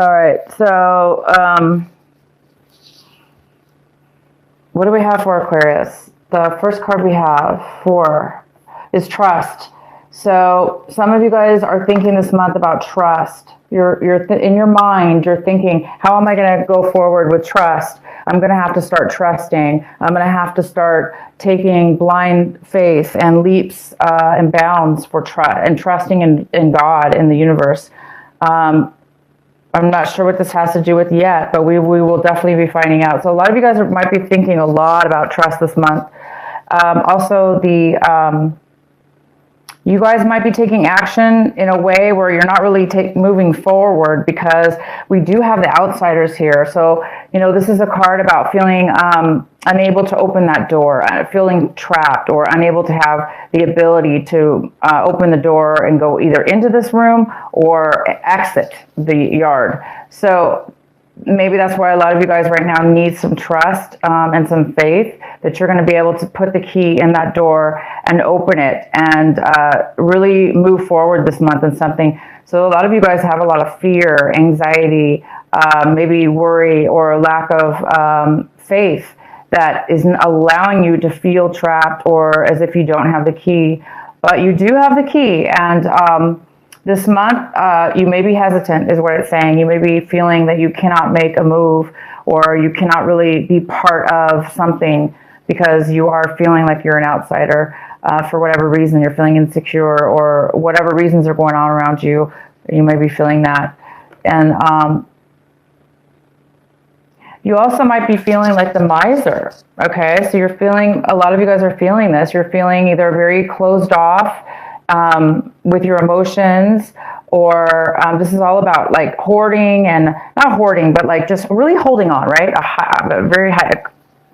All right, so what do we have for Aquarius? The first card we have for is trust. So some of you guys are thinking this month about trust. You're in your mind, you're thinking, how am I going to go forward with trust? I'm going to have to start trusting. I'm going to have to start taking blind faith and leaps and bounds for trust and trusting in God, in the universe. I'm not sure what this has to do with yet, but we will definitely be finding out. So a lot of you guys might be thinking a lot about trust this month. Also, you guys might be taking action in a way where you're not really moving forward, because we do have the outsiders here. So, this is a card about feeling unable to open that door, feeling trapped, or unable to have the ability to open the door and go either into this room or exit the yard. So maybe that's why a lot of you guys right now need some trust and some faith that you're going to be able to put the key in that door and open it and really move forward this month in something. So a lot of you guys have a lot of fear, anxiety, maybe worry, or a lack of faith that isn't allowing you to feel trapped or as if you don't have the key. But you do have the key, and this month, you may be hesitant, is what it's saying. You may be feeling that you cannot make a move, or you cannot really be part of something because you are feeling like you're an outsider. For whatever reason, you're feeling insecure, or whatever reasons are going on around you, you may be feeling that. And you also might be feeling like the miser, okay? So you're feeling, a lot of you guys are feeling this. You're feeling either very closed off with your emotions, or this is all about like hoarding, and not hoarding, but like just really holding on, right? A very high,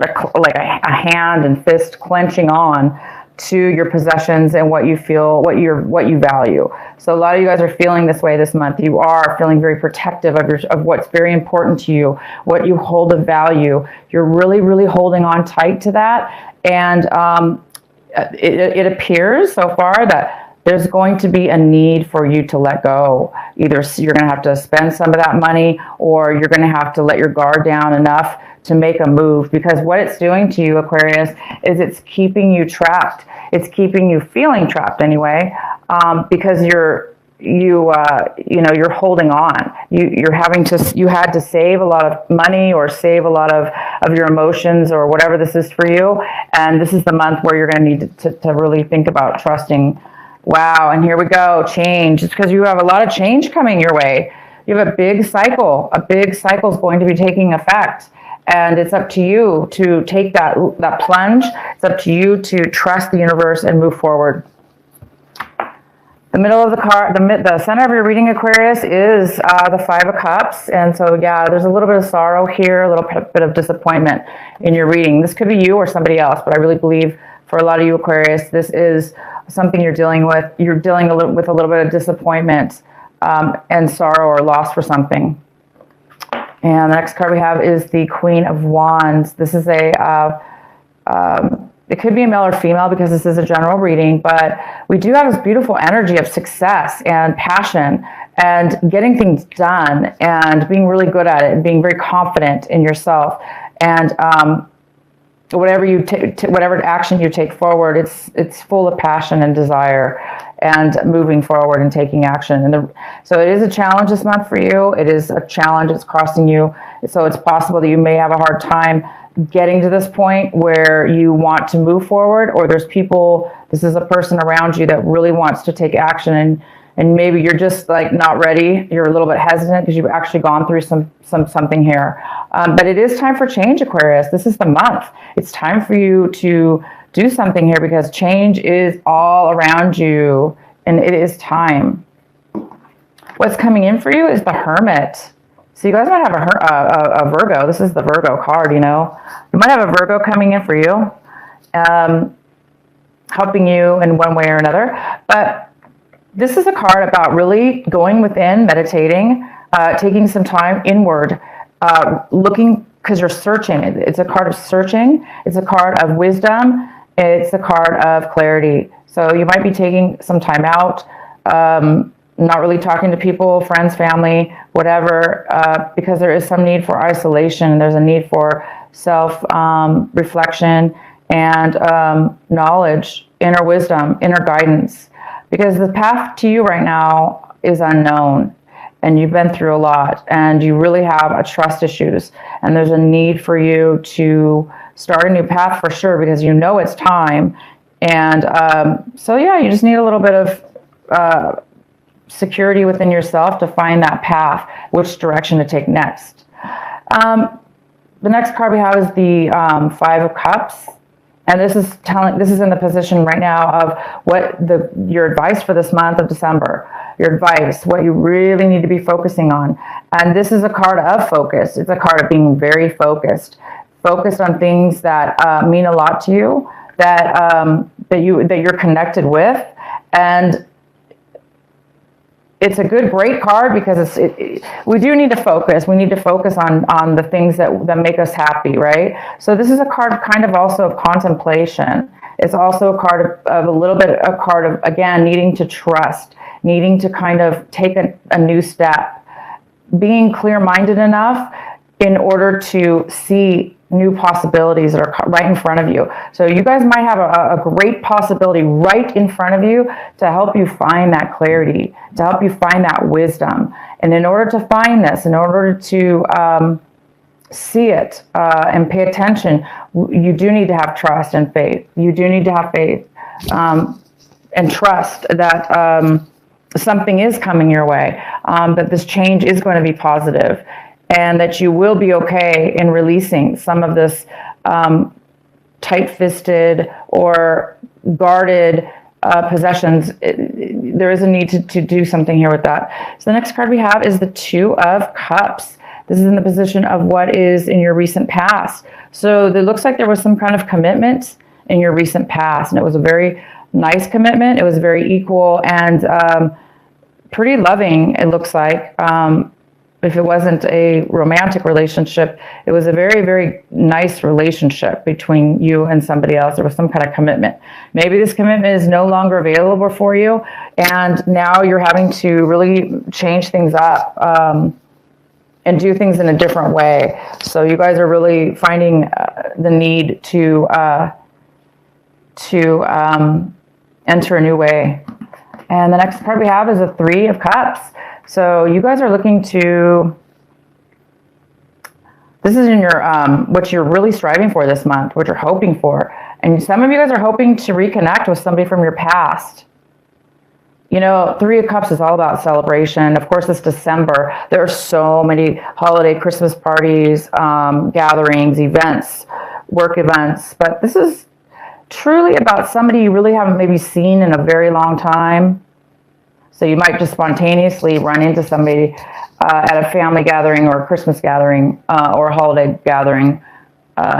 like a hand and fist clenching on to your possessions and what you feel, what you value. So a lot of you guys are feeling this way this month. You are feeling very protective of what's very important to you, what you hold of value. You're really, really holding on tight to that, and it appears so far that there's going to be a need for you to let go. Either you're going to have to spend some of that money, or you're going to have to let your guard down enough to make a move, because what it's doing to you, Aquarius, is it's keeping you trapped. It's keeping you feeling trapped anyway, because you're holding on. You had to save a lot of money, or save a lot of your emotions, or whatever this is for you. And this is the month where you're going to need to really think about trusting. Wow, and here we go, change. It's because you have a lot of change coming your way. You have a big cycle. A big cycle is going to be taking effect. And it's up to you to take that plunge. It's up to you to trust the universe and move forward. The middle of the card, the center of your reading, Aquarius, is the Five of Cups. And so, yeah, there's a little bit of sorrow here, a little bit of disappointment in your reading. This could be you or somebody else, but I really believe for a lot of you, Aquarius, this is something you're dealing with. You're dealing with a little bit of disappointment and sorrow or loss for something. And the next card we have is the Queen of Wands. This is it could be a male or female, because this is a general reading, but we do have this beautiful energy of success and passion and getting things done and being really good at it and being very confident in yourself. And whatever action you take forward, it's full of passion and desire and moving forward and taking action. So it is a challenge this month for you. It is a challenge. It's crossing you. So it's possible that you may have a hard time getting to this point where you want to move forward, or this is a person around you that really wants to take action, and maybe you're just like not ready. You're a little bit hesitant because you've actually gone through something here. But it is time for change, Aquarius. This is the month. It's time for you to do something here, because change is all around you, and it is time. What's coming in for you is the Hermit. So you guys might have a Virgo. This is the Virgo card, You might have a Virgo coming in for you, helping you in one way or another. But this is a card about really going within, meditating, taking some time inward, looking, because you're searching. It's a card of searching. It's a card of wisdom. It's a card of clarity. So you might be taking some time out, not really talking to people, friends, family, whatever, because there is some need for isolation. There's a need for self reflection and knowledge, inner wisdom, inner guidance, because the path to you right now is unknown, and you've been through a lot, and you really have a trust issues, and there's a need for you to start a new path for sure, because you know it's time. And so yeah, you just need a little bit of security within yourself to find that path, which direction to take next. The next card we have is the Five of Cups. And this is in the position right now of what your advice for this month of December, your advice, what you really need to be focusing on. And this is a card of focus. It's a card of being very focused on things that mean a lot to you, that you're connected with. And it's a great card, because we do need to focus. We need to focus on the things that make us happy, right? So this is a card kind of also of contemplation. It's also a card of a card of, again, needing to trust, needing to kind of take a new step, being clear-minded enough in order to see new possibilities that are right in front of you. So you guys might have a great possibility right in front of you to help you find that clarity, to help you find that wisdom. And in order to find this, in order to see it and pay attention, you do need to have trust and faith. You do need to have faith and trust that something is coming your way, that this change is going to be positive, and that you will be okay in releasing some of this tight-fisted or guarded possessions. There is a need to do something here with that. So the next card we have is the Two of Cups. This is in the position of what is in your recent past. So it looks like there was some kind of commitment in your recent past, and it was a very nice commitment. It was very equal and pretty loving, it looks like. If it wasn't a romantic relationship, it was a very, very nice relationship between you and somebody else. There was some kind of commitment. Maybe this commitment is no longer available for you, and now you're having to really change things up and do things in a different way. So you guys are really finding the need to enter a new way. And the next card we have is a Three of Cups. So you guys are looking to, this is in your, what you're really striving for this month, what you're hoping for. And some of you guys are hoping to reconnect with somebody from your past. You know, Three of Cups is all about celebration. Of course, it's December. There are so many holiday, Christmas parties, gatherings, events, work events. But this is truly about somebody you really haven't maybe seen in a very long time. So you might just spontaneously run into somebody at a family gathering or a Christmas gathering or a holiday gathering,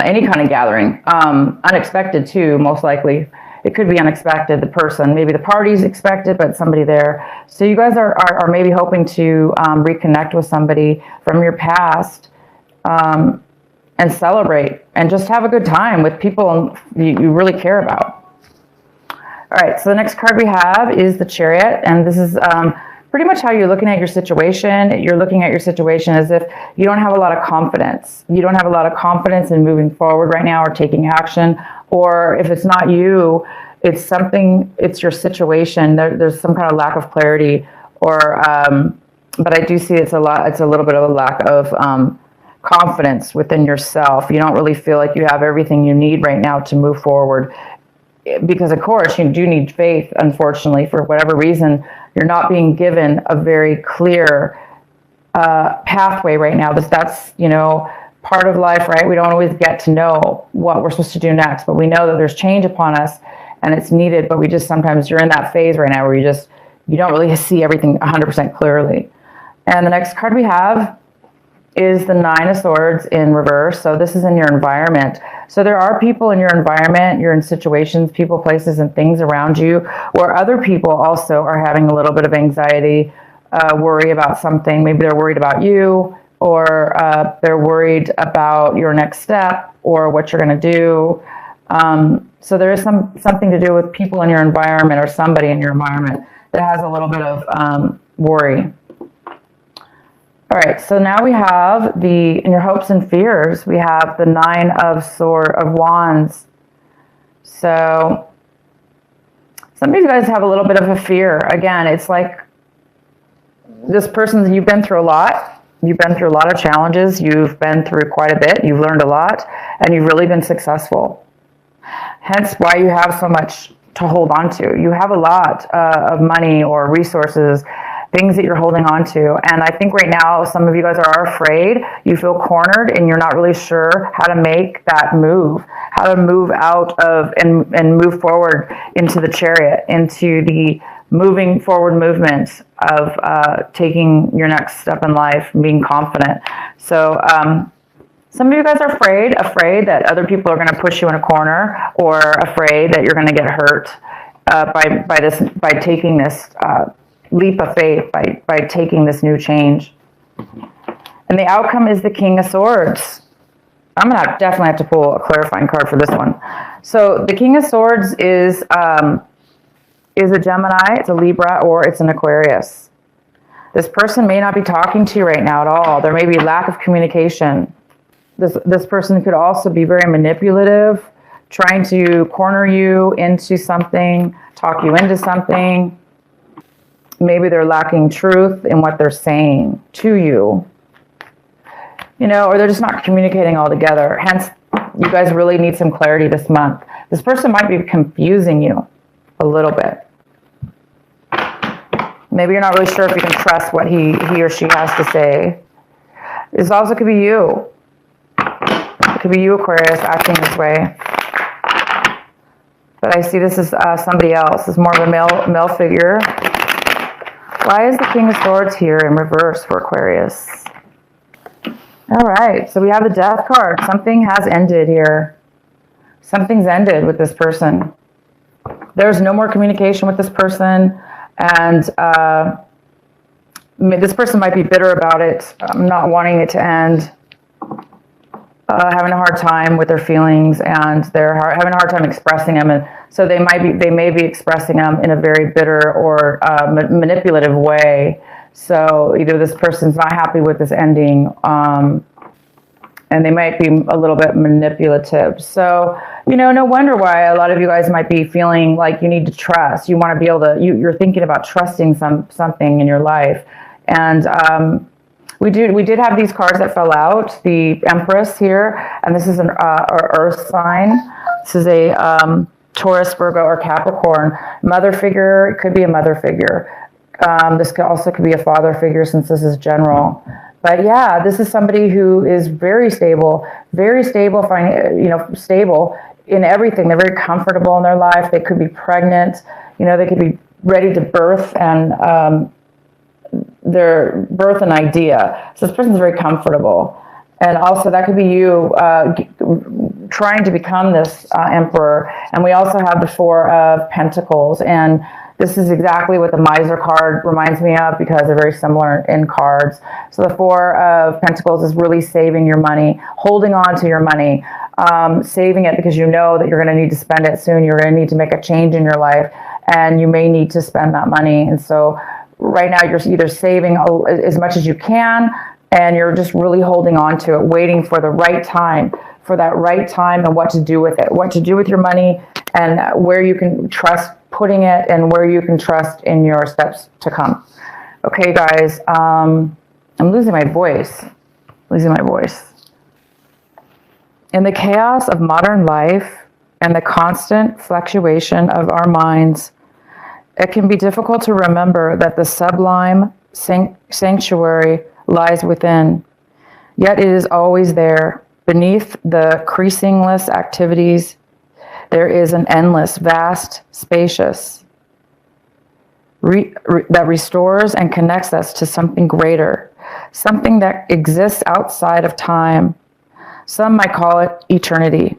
any kind of gathering. Unexpected too, most likely. It could be unexpected, the person. Maybe the party's expected, but somebody there. So you guys are maybe hoping to reconnect with somebody from your past and celebrate and just have a good time with people you really care about. All right, so the next card we have is the Chariot, and this is pretty much how you're looking at your situation. You're looking at your situation as if you don't have a lot of confidence. You don't have a lot of confidence in moving forward right now or taking action, or if it's not you, it's something, it's your situation. There's some kind of lack of clarity, or but I do see it's a little bit of a lack of confidence within yourself. You don't really feel like you have everything you need right now to move forward. Because of course you do need faith. Unfortunately, for whatever reason, you're not being given a very clear pathway right now. That's part of life, right? We don't always get to know what we're supposed to do next, but we know that there's change upon us and it's needed. But we just sometimes you're in that phase right now where you don't really see everything 100% clearly. And the next card we have is the Nine of Swords in reverse. So this is in your environment. So there are people in your environment, you're in situations, people, places, and things around you where other people also are having a little bit of anxiety, worry about something. Maybe they're worried about you, or they're worried about your next step or what you're going to do. So there is something to do with people in your environment or somebody in your environment that has a little bit of worry. All right, so now we have in your hopes and fears, we have the Nine of Wands. So some of you guys have a little bit of a fear. Again, it's like this person, you've been through a lot. You've been through a lot of challenges. You've been through quite a bit. You've learned a lot, and you've really been successful. Hence why you have so much to hold on to. You have a lot of money or resources, things that you're holding on to. And I think right now, some of you guys are afraid. You feel cornered and you're not really sure how to make that move, how to move out of and move forward into the Chariot, into the moving forward movement of taking your next step in life, being confident. So some of you guys are afraid that other people are going to push you in a corner, or afraid that you're going to get hurt by taking this leap of faith, by taking this new change. And the outcome is the King of Swords. I'm going to definitely have to pull a clarifying card for this one. So the King of Swords is a Gemini, it's a Libra, or it's an Aquarius. This person may not be talking to you right now at all. There may be lack of communication. This person could also be very manipulative, trying to corner you into something, talk you into something. Maybe they're lacking truth in what they're saying to you, or they're just not communicating altogether. Hence, you guys really need some clarity this month. This person might be confusing you a little bit. Maybe you're not really sure if you can trust what he or she has to say. This also could be you. It could be you, Aquarius, acting this way. But I see this as somebody else. It's more of a male figure. Why is the King of Swords here in reverse for Aquarius? All right, so we have the Death card. Something has ended here. Something's ended with this person. There's no more communication with this person, and this person might be bitter about it, not wanting it to end, having a hard time with their feelings, and they're having a hard time expressing them, and so they may be expressing them in a very bitter or manipulative way. So either this person's not happy with this ending, and they might be a little bit manipulative. So, no wonder why a lot of you guys might be feeling like you need to trust. You want to be able to, you're thinking about trusting something in your life. And we did have these cards that fell out, the Empress here, and this is an earth sign. This is a Taurus, Virgo, or Capricorn. Mother figure, it could be a mother figure. This could be a father figure, since this is general. But yeah, this is somebody who is very stable, stable in everything. They're very comfortable in their life. They could be pregnant. They could be ready to birth and their birth an idea. So this person's very comfortable. And also that could be you trying to become this emperor. And we also have the Four of Pentacles. And this is exactly what the Miser card reminds me of, because they're very similar in cards. So the Four of Pentacles is really saving your money, holding on to your money, saving it because you know that you're going to need to spend it soon. You're going to need to make a change in your life, and you may need to spend that money. And so right now you're either saving as much as you can, and you're just really holding on to it, waiting for the right time, and what to do with it, what to do with your money, and where you can trust putting it, and where you can trust in your steps to come. Okay, guys, I'm losing my voice. In the chaos of modern life and the constant fluctuation of our minds, it can be difficult to remember that the sublime sanctuary lies within. Yet it is always there. Beneath the ceaseless activities, there is an endless, vast, spacious, that restores and connects us to something greater, something that exists outside of time. Some might call it eternity.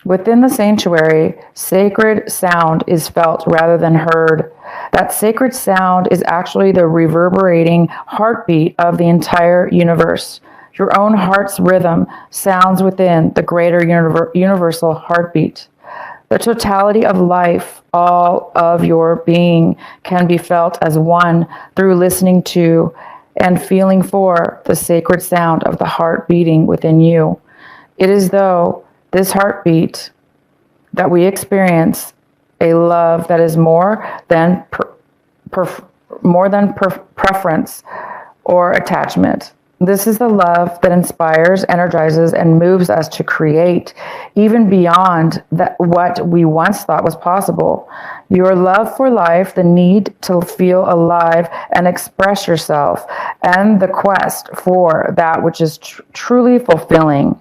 Within the sanctuary, sacred sound is felt rather than heard. That sacred sound is actually the reverberating heartbeat of the entire universe. Your own heart's rhythm sounds within the greater universal heartbeat. The totality of life, all of your being, can be felt as one through listening to and feeling for the sacred sound of the heart beating within you. It is though this heartbeat that we experience a love that is more than preference or attachment. This is the love that inspires, energizes, and moves us to create, even beyond what we once thought was possible. Your love for life, the need to feel alive and express yourself, and the quest for that which is truly fulfilling.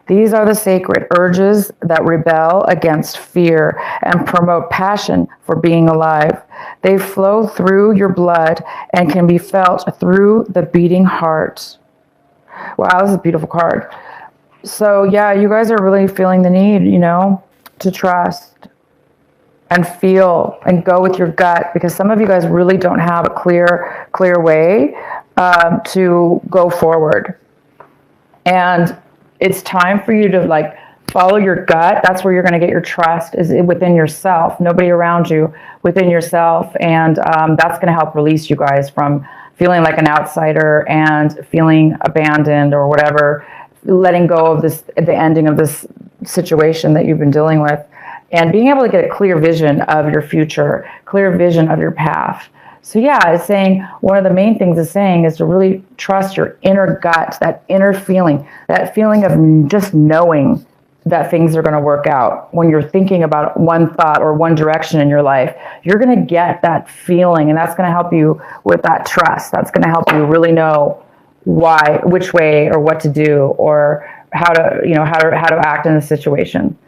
These are the sacred urges that rebel against fear and promote passion for being alive. They flow through your blood and can be felt through the beating heart. Wow, this is a beautiful card. So yeah, you guys are really feeling the need, to trust and feel and go with your gut, because some of you guys really don't have a clear way to go forward. And it's time for you to follow your gut. That's where you're going to get your trust, is within yourself, nobody around you, within yourself. And that's going to help release you guys from feeling like an outsider and feeling abandoned or whatever, letting go of the ending of this situation that you've been dealing with, and being able to get a clear vision of your future, clear vision of your path. So yeah, it's saying, one of the main things it's saying is to really trust your inner gut, that inner feeling, that feeling of just knowing that things are going to work out. When you're thinking about one thought or one direction in your life, you're going to get that feeling, and that's going to help you with that trust. That's going to help you really know which way or what to do, or how to act in a situation.